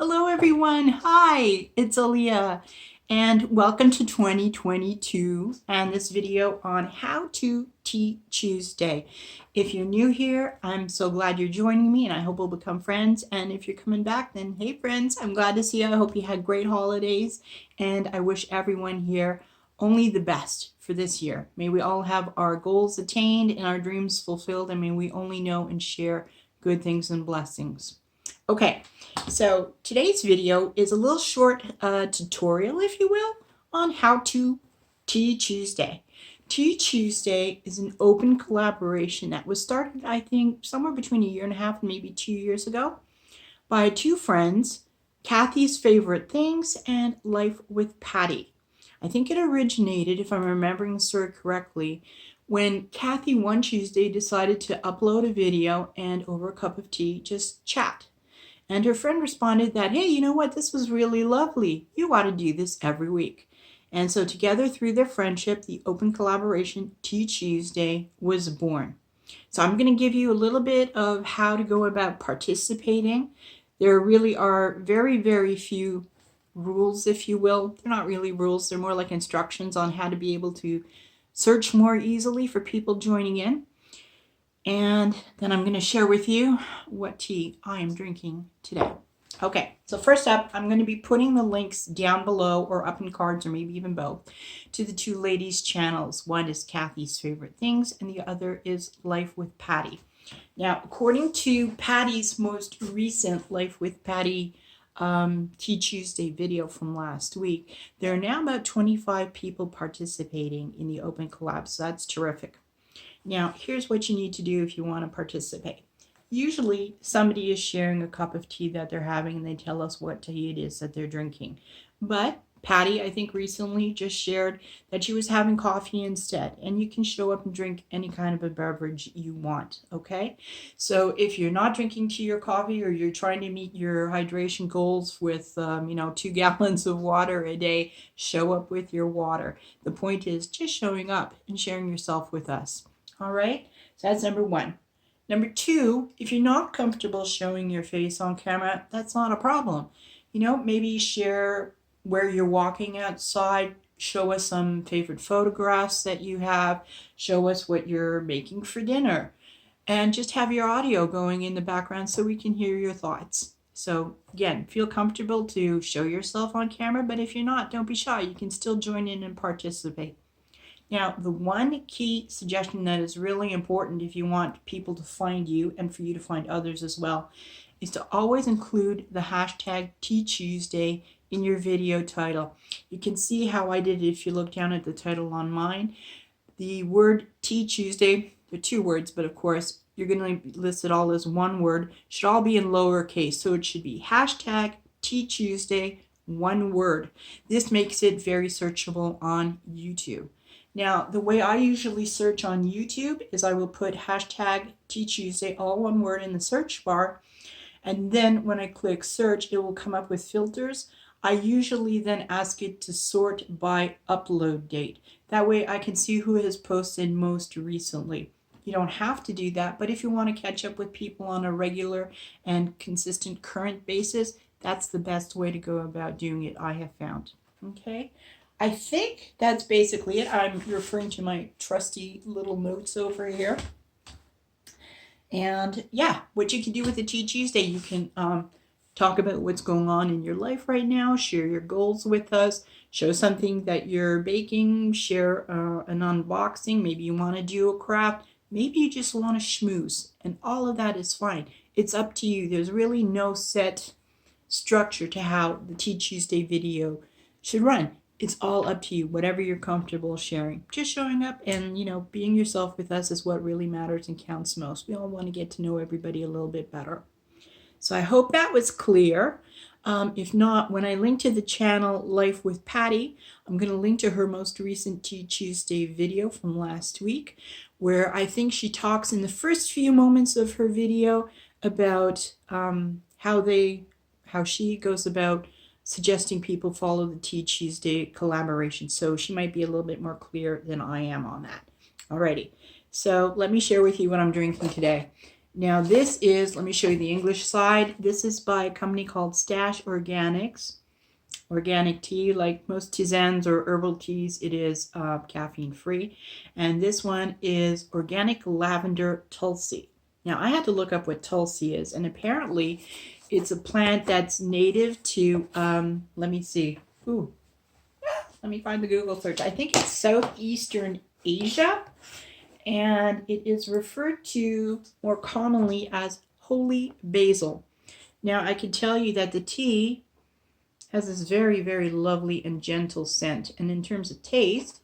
Hello everyone, hi, it's Aaliyah and welcome to 2022 and this video on how to Tea Tuesday. If you're new here, I'm so glad you're joining me and I hope we'll become friends, and if you're coming back, then hey friends, I'm glad to see you. I hope you had great holidays and I wish everyone here only the best for this year. May we all have our goals attained and our dreams fulfilled, and may we only know and share good things and blessings. Okay, so today's video is a little short tutorial, if you will, on how to Tea Tuesday. Tea Tuesday is an open collaboration that was started, I think, somewhere between 1.5 years and maybe 2 years ago by two friends, kathysfavoritethings and lifewithpatti. I think it originated, if I'm remembering the story correctly, when Kathy one Tuesday decided to upload a video and over a cup of tea just chat. And her friend responded that, hey, you know what, this was really lovely. You ought to do this every week. And so together, through their friendship, the open collaboration Tea Tuesday was born. So I'm going to give you a little bit of how to go about participating. There really are very, very few rules, if you will. They're not really rules. They're more like instructions on how to be able to search more easily for people joining in. And then I'm going to share with you what tea I am drinking today. Okay, so first up, I'm going to be putting the links down below or up in cards or maybe even both to the two ladies' channels. One is Kathy's Favorite Things and the other is Life with Patti. Now, according to Patti's most recent Life with Patti Tea Tuesday video from last week, there are now about 25 people participating in the open collab, so that's terrific. Now, here's what you need to do if you want to participate. Usually, somebody is sharing a cup of tea that they're having and they tell us what tea it is that they're drinking. But Patti, I think, recently just shared that she was having coffee instead. And you can show up and drink any kind of a beverage you want, okay? So if you're not drinking tea or coffee, or you're trying to meet your hydration goals with, 2 gallons of water a day, show up with your water. The point is just showing up and sharing yourself with us. All right, so that's number one. Number two, if you're not comfortable showing your face on camera, that's not a problem. Maybe share where you're walking outside, show us some favorite photographs that you have, show us what you're making for dinner, and just have your audio going in the background so we can hear your thoughts. So again, feel comfortable to show yourself on camera, but if you're not, don't be shy. You can still join in and participate. Now, the one key suggestion that is really important if you want people to find you and for you to find others as well is to always include the hashtag Tea Tuesday in your video title. You can see how I did it if you look down at the title on mine. The word Tea Tuesday, there are two words, but of course you're going to list it all as one word, should all be in lowercase. So it should be hashtag Tea Tuesday, one word. This makes it very searchable on YouTube. Now, the way I usually search on YouTube is I will put hashtag Tea Tuesday, all one word, in the search bar. And then when I click search, it will come up with filters. I usually then ask it to sort by upload date. That way I can see who has posted most recently. You don't have to do that, but if you want to catch up with people on a regular and consistent current basis, that's the best way to go about doing it, I have found. Okay? I think that's basically it. I'm referring to my trusty little notes over here. And yeah, what you can do with the Tea Tuesday, you can talk about what's going on in your life right now, share your goals with us, show something that you're baking, share an unboxing. Maybe you want to do a craft. Maybe you just want to schmooze, and all of that is fine. It's up to you. There's really no set structure to how the Tea Tuesday video should run. It's all up to you, whatever you're comfortable sharing. Just showing up and, being yourself with us is what really matters and counts most. We all want to get to know everybody a little bit better. So I hope that was clear. If not, when I link to the channel Life with Patti, I'm going to link to her most recent Tea Tuesday video from last week, where I think she talks in the first few moments of her video about how she goes about suggesting people follow the Tea Tuesday collaboration. So she might be a little bit more clear than I am on that. Alrighty, so let me share with you what I'm drinking today. Now this is, let me show you the English side. This is by a company called Stash Organics. Organic tea, like most tisanes or herbal teas, it is caffeine free. And this one is organic lavender tulsi. Now I had to look up what tulsi is, and apparently it's a plant that's native to, let me see. Ooh, let me find the Google search. I think it's Southeastern Asia, and it is referred to more commonly as holy basil. Now I can tell you that the tea has this very, very lovely and gentle scent. And in terms of taste,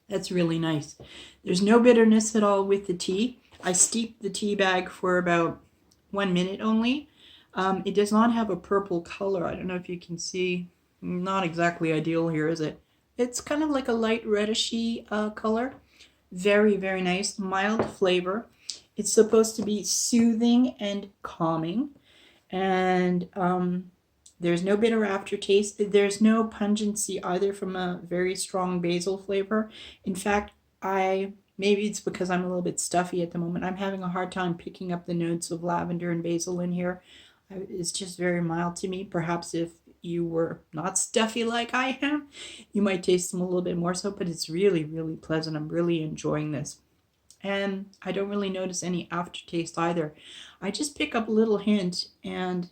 that's really nice. There's no bitterness at all with the tea. I steeped the tea bag for about 1 minute only. It does not have a purple color. I don't know if you can see. Not exactly ideal here, is it? It's kind of like a light redishy color. Very, very nice. Mild flavor. It's supposed to be soothing and calming. And there's no bitter aftertaste. There's no pungency either from a very strong basil flavor. In fact, maybe it's because I'm a little bit stuffy at the moment. I'm having a hard time picking up the notes of lavender and basil in here. It's just very mild to me. Perhaps if you were not stuffy like I am, you might taste them a little bit more so, but it's really, really pleasant. I'm really enjoying this. And I don't really notice any aftertaste either. I just pick up a little hint, and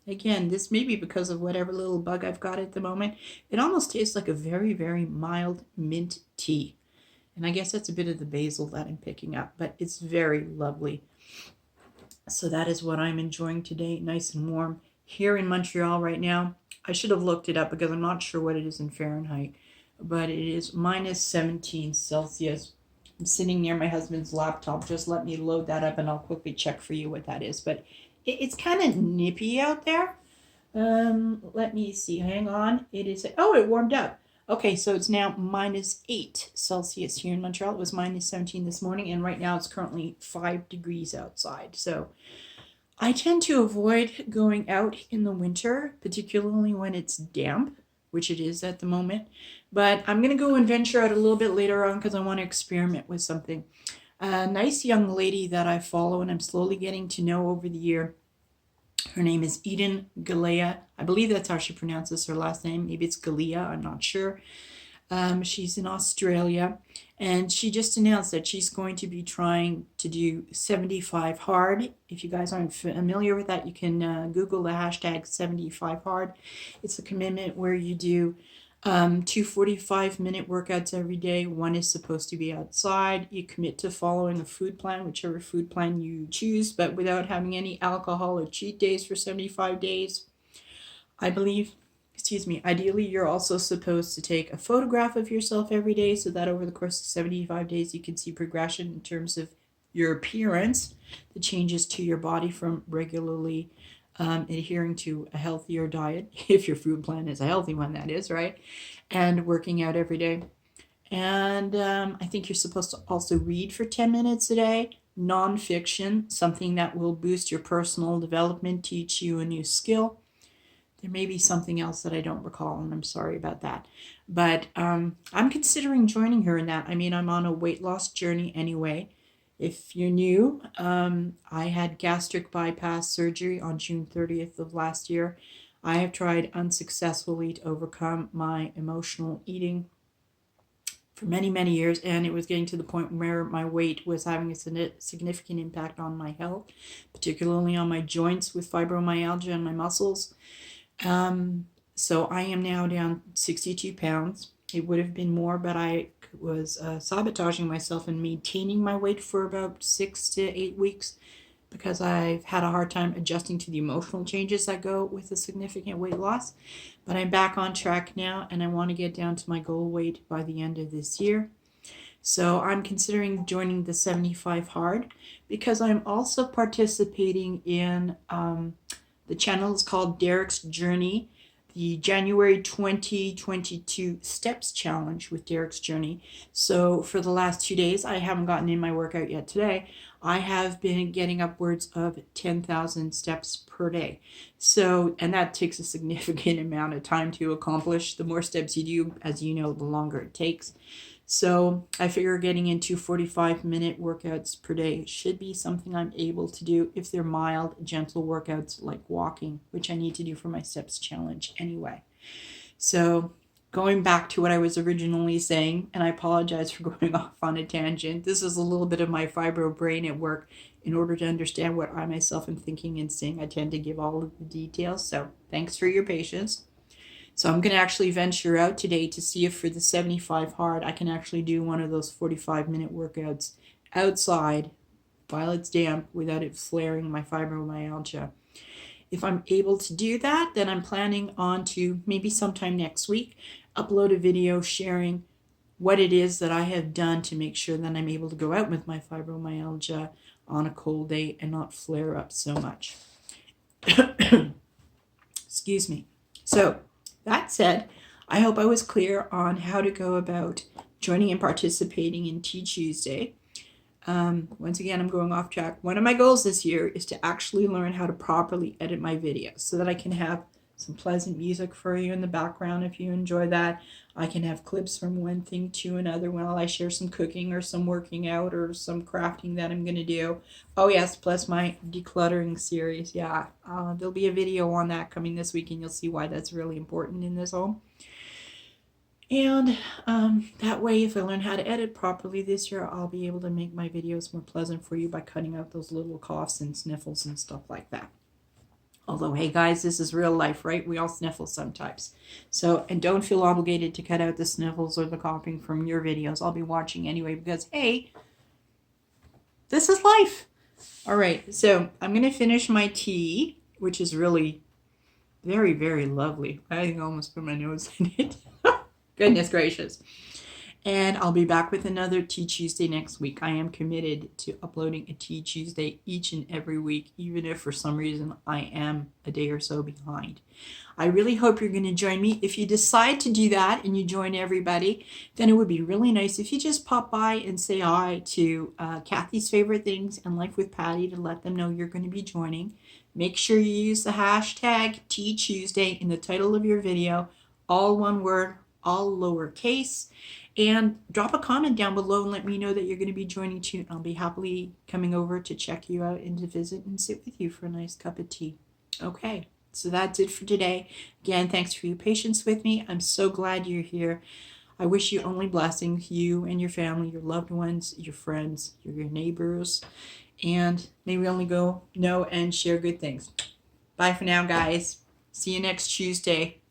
again, this may be because of whatever little bug I've got at the moment. It almost tastes like a very, very mild mint tea. And I guess that's a bit of the basil that I'm picking up, but it's very lovely. So that is what I'm enjoying today, nice and warm. Here in Montreal right now, I should have looked it up because I'm not sure what it is in Fahrenheit, but it is minus 17 Celsius. I'm sitting near my husband's laptop. Just let me load that up and I'll quickly check for you what that is. But it's kind of nippy out there. Let me see. Hang on. It warmed up. Okay, so it's now minus 8 Celsius here in Montreal. It was minus 17 this morning, and right now it's currently 5 degrees outside. So I tend to avoid going out in the winter, particularly when it's damp, which it is at the moment. But I'm going to go and venture out a little bit later on because I want to experiment with something. A nice young lady that I follow and I'm slowly getting to know over the year. Her name is Eden Galea. I believe that's how she pronounces her last name. Maybe it's Galea, I'm not sure. She's in Australia, and she just announced that she's going to be trying to do 75 hard. If you guys aren't familiar with that, you can Google the hashtag 75 hard. It's a commitment where you do 2 45-minute workouts every day. One is supposed to be outside. You commit to following a food plan, whichever food plan you choose, but without having any alcohol or cheat days for 75 days. I believe, ideally you're also supposed to take a photograph of yourself every day so that over the course of 75 days you can see progression in terms of your appearance, the changes to your body from regularly adhering to a healthier diet, if your food plan is a healthy one, that is, right? And working out every day. And I think you're supposed to also read for 10 minutes a day, nonfiction, something that will boost your personal development, teach you a new skill. There may be something else that I don't recall, and I'm sorry about that. But I'm considering joining her in that. I mean, I'm on a weight loss journey anyway. If you're new, I had gastric bypass surgery on June 30th of last year. I have tried unsuccessfully to overcome my emotional eating for many, many years, and it was getting to the point where my weight was having a significant impact on my health, particularly on my joints with fibromyalgia and my muscles. So I am now down 62 pounds. It would have been more, but I was sabotaging myself and maintaining my weight for about 6 to 8 weeks because I've had a hard time adjusting to the emotional changes that go with a significant weight loss. But I'm back on track now, and I want to get down to my goal weight by the end of this year. So I'm considering joining the 75 hard because I'm also participating in the channel is called Derek's Journey, the January 2022 Steps Challenge with Derek's Journey. So for the last 2 days, I haven't gotten in my workout yet today. I have been getting upwards of 10,000 steps per day. So, and that takes a significant amount of time to accomplish. The more steps you do, as you know, the longer it takes. So I figure getting into 45-minute workouts per day should be something I'm able to do if they're mild, gentle workouts like walking, which I need to do for my steps challenge anyway. So going back to what I was originally saying, and I apologize for going off on a tangent, this is a little bit of my fibro brain at work. In order to understand what I myself am thinking and saying, I tend to give all of the details. So thanks for your patience. So I'm going to actually venture out today to see if for the 75 hard, I can actually do one of those 45-minute workouts outside while it's damp without it flaring my fibromyalgia. If I'm able to do that, then I'm planning on to maybe sometime next week upload a video sharing what it is that I have done to make sure that I'm able to go out with my fibromyalgia on a cold day and not flare up so much. Excuse me. So that said, I hope I was clear on how to go about joining and participating in Tea Tuesday. Once again, I'm going off track. One of my goals this year is to actually learn how to properly edit my videos so that I can have some pleasant music for you in the background if you enjoy that. I can have clips from one thing to another while I share some cooking or some working out or some crafting that I'm going to do. Oh yes, plus my decluttering series. Yeah, there'll be a video on that coming this week and you'll see why that's really important in this home. And that way, if I learn how to edit properly this year, I'll be able to make my videos more pleasant for you by cutting out those little coughs and sniffles and stuff like that. Although, hey guys, this is real life, right? We all sniffle sometimes. So, and don't feel obligated to cut out the sniffles or the coughing from your videos. I'll be watching anyway because, hey, this is life. All right, so I'm going to finish my tea, which is really very, very lovely. I almost put my nose in it. Goodness gracious. And I'll be back with another Tea Tuesday next week. I am committed to uploading a Tea Tuesday each and every week, even if for some reason I am a day or so behind. I really hope you're going to join me. If you decide to do that and you join everybody, then it would be really nice if you just pop by and say hi to Kathy's Favorite Things and Life with Patty to let them know you're going to be joining. Make sure you use the hashtag Tea Tuesday in the title of your video, all one word, all lowercase. And drop a comment down below and let me know that you're going to be joining too. I'll be happily coming over to check you out and to visit and sit with you for a nice cup of tea. Okay, so that's it for today. Again, thanks for your patience with me. I'm so glad you're here. I wish you only blessings, you and your family, your loved ones, your friends, your neighbors. And may we only go know and share good things. Bye for now, guys. See you next Tuesday.